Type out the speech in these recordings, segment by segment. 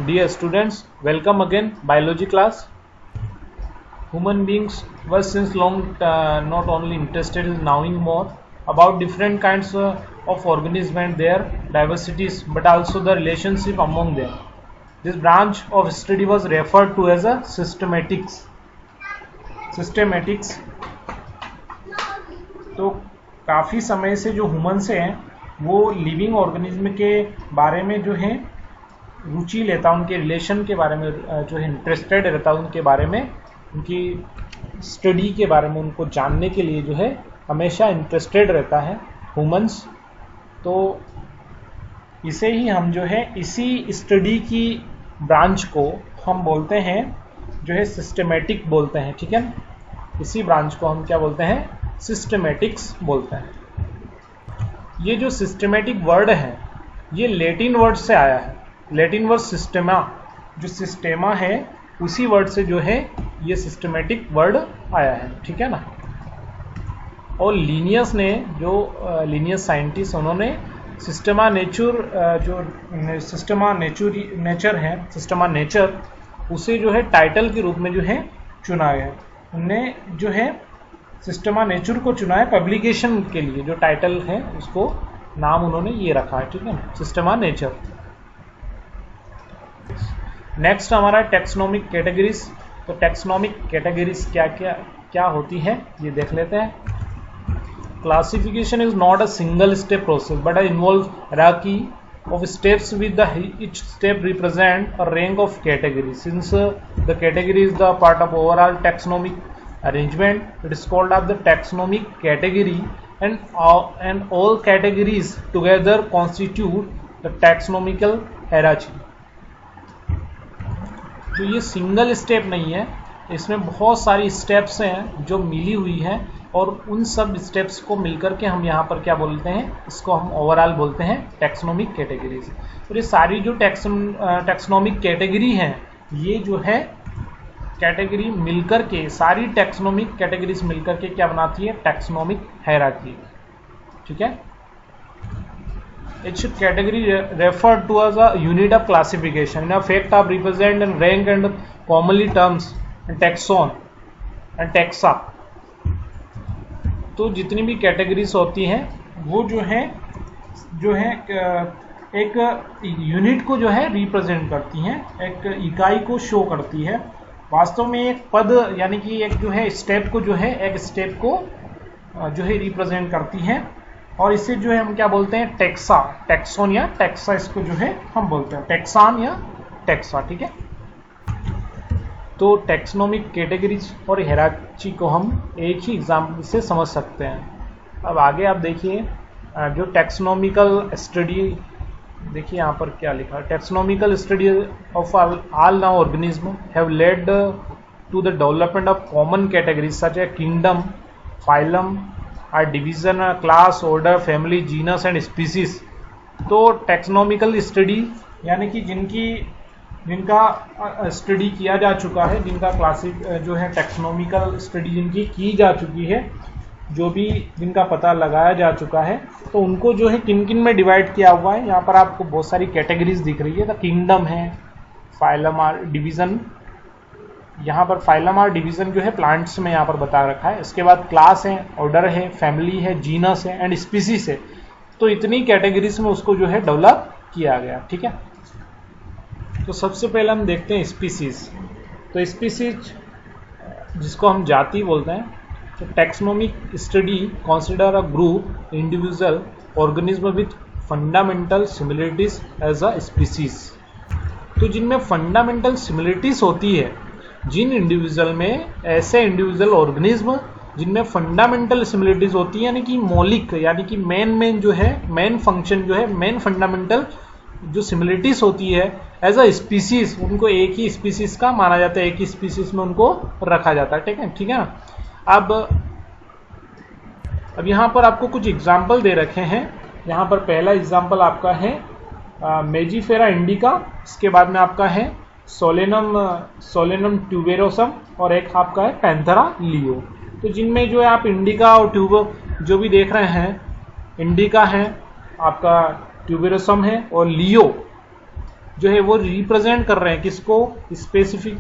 Dear students, welcome again biology class. Human beings were since long not only interested in knowing more about different kinds of organisms and their diversities, but also the relationship among them. This branch of study was referred to as a systematics. तो काफ़ी समय से जो humans हैं वो living organism के बारे में जो है रुचि लेता, उनके रिलेशन के बारे में जो है इंटरेस्टेड रहता, उनके बारे में, उनकी स्टडी के बारे में, उनको जानने के लिए जो है हमेशा इंटरेस्टेड रहता है ह्यूमन्स। तो इसे ही हम जो है इसी स्टडी की ब्रांच को हम बोलते हैं जो है सिस्टमेटिक बोलते हैं, ठीक है ना। इसी ब्रांच को हम क्या बोलते हैं, सिस्टमेटिक्स बोलते हैं। ये जो सिस्टमेटिक वर्ड है ये लैटिन वर्ड से आया है। लैटिन वर्ड सिस्टेमा, जो सिस्टेमा है उसी वर्ड से जो है ये सिस्टमेटिक वर्ड आया है, ठीक है ना। और लीनियस ने, जो लीनियस साइंटिस्ट, उन्होंने सिस्टमा नेचर उसे जो है टाइटल के रूप में जो है चुना है। उनने जो है सिस्टमा नेचर को चुना है पब्लिकेशन के लिए, जो टाइटल है उसको नाम उन्होंने ये रखा है, ठीक है ना, सिस्टमा नेचर। नेक्स्ट हमारा टैक्सोनॉमिक कैटेगरीज। तो टैक्सोनॉमिक कैटेगरीज क्या होती है ये देख लेते हैं। Classification is not a single step process but involve hierarchy of steps with each step represent a rank of categories. Since the category is the part of overall taxonomic arrangement, it is called as the taxonomic category, and all categories together constitute the taxonomical hierarchy. तो ये single step नहीं है, इसमें बहुत सारी steps हैं जो मिली हुई हैं, और उन सब स्टेप्स को मिलकर के हम यहाँ पर क्या बोलते हैं, इसको हम ओवरऑल बोलते हैं टैक्सोनॉमिक कैटेगरीज। तो ये सारी जो टैक्सोनॉमिक कैटेगरी हैं ये जो है कैटेगरी मिलकर के, सारी टैक्सोनॉमिक कैटेगरीज मिलकर के क्या बनाती है, टैक्सोनॉमिक हायरार्की, ठीक है। Each category referred to as a unit of classification in effect of represent and rank and commonly terms and taxon and taxa। तो जितनी भी कैटेगरीज होती हैं वो जो है एक यूनिट को जो है रिप्रेजेंट करती हैं, एक इकाई को शो करती है। वास्तव में एक पद यानी कि एक जो है स्टेप को जो है, एक स्टेप को जो है रिप्रेजेंट करती हैं, और इसे जो है हम क्या बोलते हैं, टैक्सोन या टैक्सा, इसको जो है हम बोलते हैं टैक्सान या टैक्सा, ठीक है। तो टैक्सोनॉमिक कैटेगरीज और हायरार्की को हम एक ही एग्जाम्पल से समझ सकते हैं। अब आगे आप देखिए जो टैक्सोनॉमिकल स्टडी, देखिए यहाँ पर क्या लिखा है, taxonomical study of all known organisms have led to the development of common categories such a kingdom, phylum, और division, class, order, family, genus and species. तो टैक्सोनॉमिकल स्टडी यानी कि जिनका स्टडी किया जा चुका है, जिनका क्लासिक जो है टैक्सोनॉमिकल स्टडी जिनकी की जा चुकी है, जो भी जिनका पता लगाया जा चुका है, तो उनको जो है किन किन में डिवाइड किया हुआ है। यहाँ पर आपको बहुत सारी कैटेगरीज दिख रही है। तो किंगडम है, फाइलम और डिवीज़न, यहाँ पर फाइलम और डिवीज़न जो है प्लांट्स में यहाँ पर बता रखा है। इसके बाद क्लास है, ऑर्डर है, फैमिली है, जीनस है एंड स्पीसीज है। तो इतनी कैटेगरीज में उसको जो है डेवलप किया गया, ठीक है। तो सबसे पहले हम देखते हैं स्पीसीज। तो स्पीसीज जिसको हम जाति बोलते हैं, तो taxonomic study consider a group individual organism with fundamental similarities as a species. तो जिनमें फंडामेंटल सिमिलरिटीज होती है, जिन इंडिविजुअल में, ऐसे इंडिविजुअल ऑर्गेनिज्म जिनमें फंडामेंटल सिमिलरिटीज होती है, यानी कि मौलिक, यानी कि मेन जो है, मेन फंक्शन जो है, मेन फंडामेंटल जो सिमिलरिटीज होती है एज अ स्पीसीज, उनको एक ही स्पीसीज का माना जाता है, एक ही स्पीसीज में उनको रखा जाता है, ठीक है ना। अब यहाँ पर आपको कुछ एग्जाम्पल दे रखे हैं। यहाँ पर पहला एग्जाम्पल आपका है मेजिफेरा इंडिका, इसके बाद में आपका है सोलेनम ट्यूबेरोसम, और एक आपका है पैंथेरा लियो। तो जिनमें जो है आप इंडिका और ट्यूबर जो भी देख रहे हैं, इंडिका है आपका, ट्यूबेरोसम है, और लियो जो है वो रिप्रेजेंट कर रहे हैं किसको, स्पेसिफिक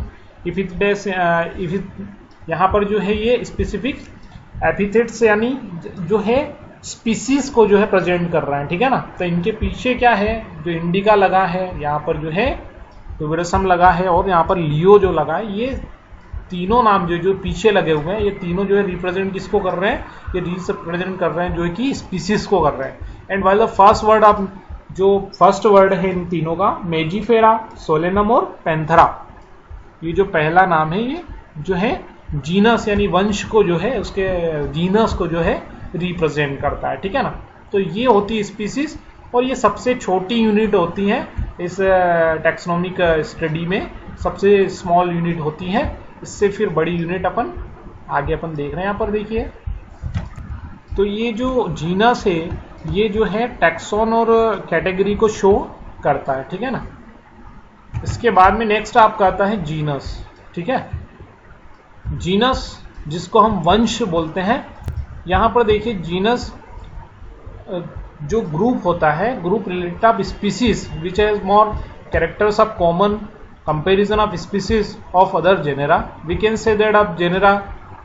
यहाँ पर जो है ये स्पेसिफिक एपिथेट्स यानी जो है स्पीसीज को जो है प्रेजेंट कर रहा है, ठीक है ना। तो इनके पीछे क्या है, जो इंडिका लगा है, यहाँ पर जो है ट्यूबरसम लगा है और यहाँ पर लियो जो लगा है, ये तीनों नाम जो पीछे लगे हुए हैं, ये तीनों जो है रिप्रेजेंट किसको कर रहे हैं, ये रिप्रेजेंट कर रहे हैं जो है कि स्पीसीज को कर रहे हैं। And while the first word आप जो फर्स्ट वर्ड है इन तीनों का मेजिफेरा, सोलेनम और पैंथरा, ये जो पहला नाम है ये जो है जीनस यानी वंश को जो है उसके जीनस को जो है रिप्रेजेंट करता है, ठीक है ना। तो ये होती है स्पीसीज और ये सबसे छोटी यूनिट होती है इस टैक्सोनॉमिक स्टडी में, सबसे स्मॉल यूनिट होती है। इससे फिर बड़ी यूनिट अपन आगे अपन देख रहे हैं। यहाँ पर देखिए तो ये जो जीनस है ये जो है टैक्सोन और कैटेगरी को शो करता है, ठीक है ना। इसके बाद में नेक्स्ट आपका आता है जीनस, ठीक है। जीनस जिसको हम वंश बोलते हैं, यहाँ पर देखिए जीनस जो ग्रुप होता है, group related of species which has more characters of common comparison of species of other genera, we can say that of genera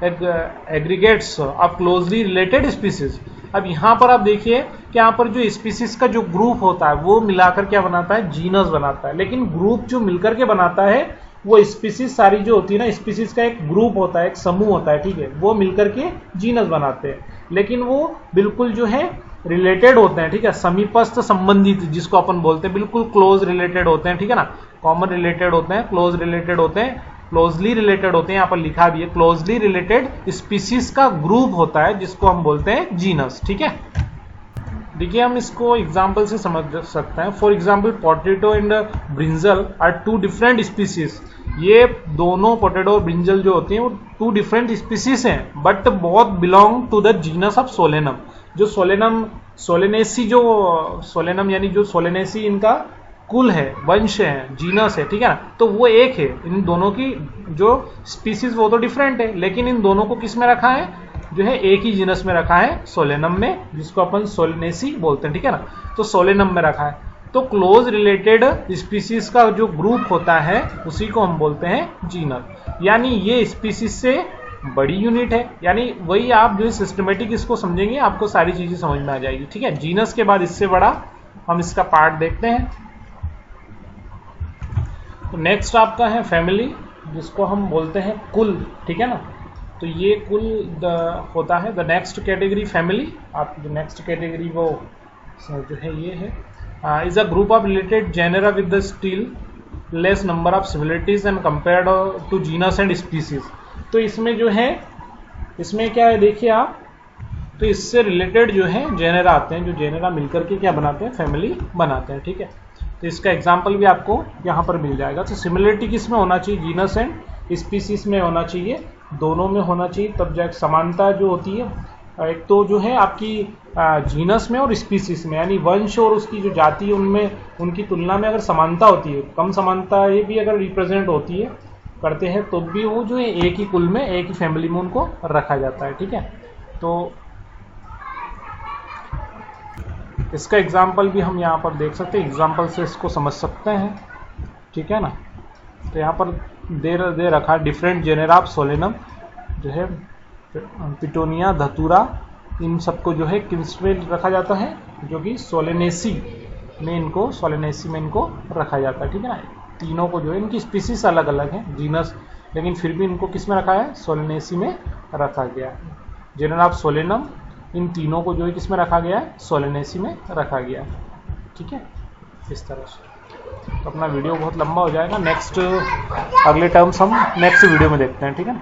aggregates of closely related species. अब यहाँ पर आप देखिए कि यहाँ पर जो स्पीसीज का जो ग्रुप होता है वो मिलाकर क्या बनाता है, जीनस बनाता है। लेकिन ग्रुप जो मिलकर के बनाता है वो स्पीसीज सारी जो होती है ना, स्पीसीज का एक ग्रुप होता है, एक समूह होता है, ठीक है, वो मिलकर के जीनस बनाते हैं। लेकिन वो बिल्कुल जो है रिलेटेड होते हैं, ठीक है, समीपस्थ संबंधित जिसको अपन बोलते हैं, बिल्कुल क्लोज रिलेटेड होते हैं, ठीक है ना। कॉमन रिलेटेड होते हैं, क्लोज रिलेटेड होते हैं, क्लोजली रिलेटेड होते हैं, यहाँ पर लिखा भी है क्लोजली रिलेटेड स्पीसीज का ग्रुप होता है जिसको हम बोलते हैं जीनस, ठीक है। देखिए हम इसको एग्जाम्पल से समझ सकते हैं। For example potato and brinjal are two different species. ये दोनों पोटैटो और ब्रिंजल जो होती हैं वो टू डिफरेंट स्पीसीज हैं, but both belong to the genus of solanum. जो सोलेनेसी जो सोलेनम यानी जो सोलेनेसी इनका कुल है, वंश है, जीनस है, ठीक है ना। तो वो एक है, इन दोनों की जो स्पीसीज वो तो डिफरेंट है, लेकिन इन दोनों को किस में रखा है, जो है एक ही जीनस में रखा है, सोलेनम में, जिसको अपन सोलेनेसी बोलते हैं, ठीक है ना। तो सोलेनम में रखा है। तो क्लोज रिलेटेड स्पीसीज का जो ग्रुप होता है उसी को हम बोलते हैं जीनस। यानी ये स्पीसीज से बड़ी यूनिट है, यानी वही आप जो सिस्टमेटिक इसको समझेंगे आपको सारी चीजें समझ में आ जाएगी, ठीक है। जीनस के बाद इससे बड़ा हम इसका पार्ट देखते हैं। तो नेक्स्ट आपका है फैमिली, जिसको हम बोलते हैं कुल, ठीक है ना। तो ये कुल होता है द नेक्स्ट कैटेगरी फैमिली। आप जो नेक्स्ट कैटेगरी वो जो है ये है is a group of related genera with the still less number of similarities and compared to genus and species. तो इसमें जो है, इसमें क्या है देखिए आप, तो इससे रिलेटेड जो है जेनेरा आते हैं, जो जेनेरा मिलकर के क्या बनाते हैं, फैमिली बनाते हैं, ठीक है। तो इसका एग्जाम्पल भी आपको यहाँ पर मिल जाएगा। तो सिमिलरिटी किस में होना चाहिए, जीनस एंड स्पीसीज में होना चाहिए, दोनों में होना चाहिए, तब जाकर समानता जो होती है, एक तो जो है आपकी जीनस में और स्पीसीज में, यानी वंश और उसकी जो जाति है उनमें, उनकी तुलना में अगर समानता होती है, कम समानता ये भी अगर रिप्रेजेंट होती है करते हैं, तो भी वो जो है एक ही कुल में, एक ही फैमिली में उनको रखा जाता है, ठीक है। तो इसका एग्जाम्पल भी हम यहाँ पर देख सकते हैं, एग्जाम्पल से इसको समझ सकते हैं, ठीक है ना। तो यहाँ पर दे रखा डिफरेंट जेनेरा ऑफ सोलेनम, जो है पिटोनिया, धतूरा, इन सबको जो है किस में रखा जाता है, जो कि सोलेनेसी में इनको रखा जाता है, ठीक है ना। तीनों को जो है, इनकी स्पीसीज अलग अलग है, जीनस, लेकिन फिर भी इनको किस में रखा है, सोलेनेसी में रखा गया है। जेनेरा ऑफ सोलेनम, इन तीनों को जो है किस में रखा गया है, सोलेनेसी में रखा गया है, ठीक है, इस तरह से। तो अपना वीडियो बहुत लंबा हो जाएगा, नेक्स्ट अगले टर्म्स हम नेक्स्ट वीडियो में देखते हैं, ठीक है ना।